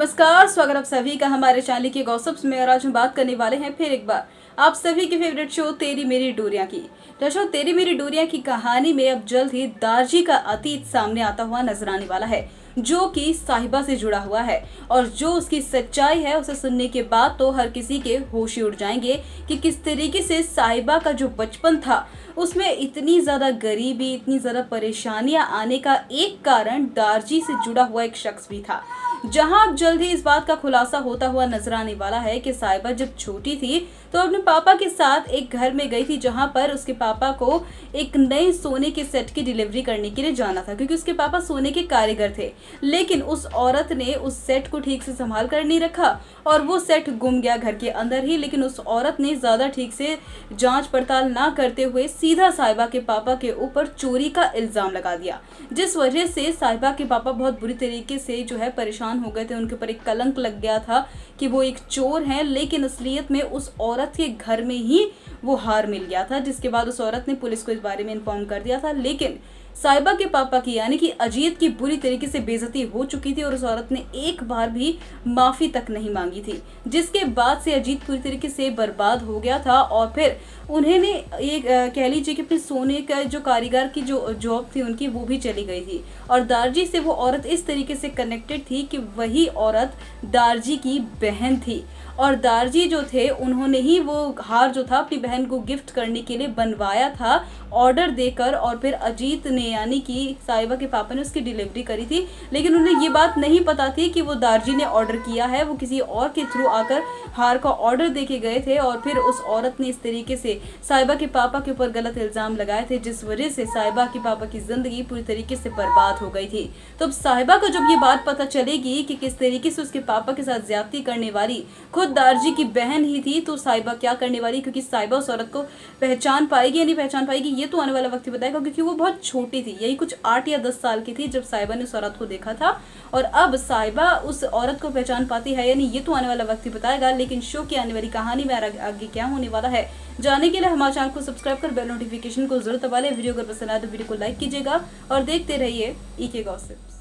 नमस्कार, स्वागत आप सभी का हमारे चैनल के गॉसिप्स में। और आज हम बात करने वाले हैं फिर एक बार आप सभी के फेवरेट शो तेरी मेरी डोरियां की। दर्शकों, तेरी मेरी डोरियां की कहानी में अब जल्द ही दारजी का अतीत सामने आता हुआ नजर आने वाला है, जो कि साहिबा से जुड़ा हुआ है। और जो उसकी सच्चाई है उसे सुनने के बाद तो हर किसी के होश ही उड़ जाएंगे कि किस तरीके से साहिबा का जो बचपन था उसमें इतनी ज्यादा गरीबी, इतनी ज्यादा परेशानियां आने का एक कारण दारजी से जुड़ा हुआ एक शख्स भी था। जहां अब जल्द ही इस बात का खुलासा होता हुआ नजर आने वाला है कि साहिबा जब छोटी थी तो अपने पापा के साथ एक घर में गई थी, जहां पर उसके पापा को एक नए सोने के सेट की डिलीवरी करने के लिए जाना था, क्योंकि उसके पापा सोने के कारीगर थे। लेकिन उस औरत ने उस सेट को ठीक से संभाल कर नहीं रखा और वो सेट गुम गया घर के अंदर ही। लेकिन उस औरत ने ज्यादा ठीक से जांच पड़ताल ना करते हुए सीधा साहिबा के पापा के ऊपर चोरी का इल्जाम लगा दिया, जिस वजह से साहिबा के पापा बहुत बुरी तरीके से जो है परेशान हो गए थे। उनके ऊपर एक कलंक लग गया था कि वो एक चोर हैं, लेकिन असलियत में उस औरत के घर में ही वो हार मिल गया था। जिसके बाद उस औरत ने पुलिस को इस बारे में इन्फॉर्म कर दिया था। लेकिन साहिबा के पापा की यानी कि अजीत की बुरी तरीके से बेइज्जती हो चुकी थी और उस औरत ने एक बार भी माफी तक नहीं मांगी थी, जिसके बाद से अजीत पूरी तरीके से बर्बाद हो गया था। और फिर उन्होंने एक कह लीजिए कि अपने सोने का जो कारीगर की जो जॉब थी उनकी, वो भी चली गई थी। और दारजी से वो औरत इस तरीके से कनेक्टेड थी कि वही औरत दारजी की बहन थी। और दारजी जो थे उन्होंने ही वो हार जो था अपनी बहन को गिफ्ट करने के लिए बनवाया था ऑर्डर देकर। और फिर अजीत ने यानी कि साहिबा के पापा ने उसकी डिलीवरी करी थी। लेकिन उन्हें ये बात नहीं पता थी कि वो दारजी ने ऑर्डर किया है, वो किसी और के थ्रू आकर हार का ऑर्डर देके गए थे। और फिर उस औरत ने इस तरीके से साहिबा के पापा के ऊपर गलत इल्जाम लगाए थे, जिस वजह से साहिबा के पापा की जिंदगी पूरी तरीके से बर्बाद हो गई थी। तो अब साहिबा को जब ये बात पता चलेगी कि किस तरीके से उसके पापा के साथ ज्यादती करने वाली खुद दारजी की बहन ही थी, तो साहिबा क्या करने वाली, क्योंकि साहिबा उस औरत को पहचान पाएगी या नहीं पहचान पाएगी ये तो आने वाला वक्त ही बताएगा, क्योंकि वो बहुत छोटी थी, यही कुछ 8 या 10 साल की थी जब साहिबा ने उस औरत को देखा था। और अब साहिबा उस औरत को पहचान पाती है या नहीं ये तो आने वाला वक्त ही बताएगा। लेकिन शो की आने वाली कहानी में आगे क्या होने वाला है जानने के लिए हमारे चैनल को सब्सक्राइब कर बेल नोटिफिकेशन को जरूर दबा लें। वीडियो अगर पसंद आए तो वीडियो को लाइक कीजिएगा और देखते रहिए ईके गॉसिप्स।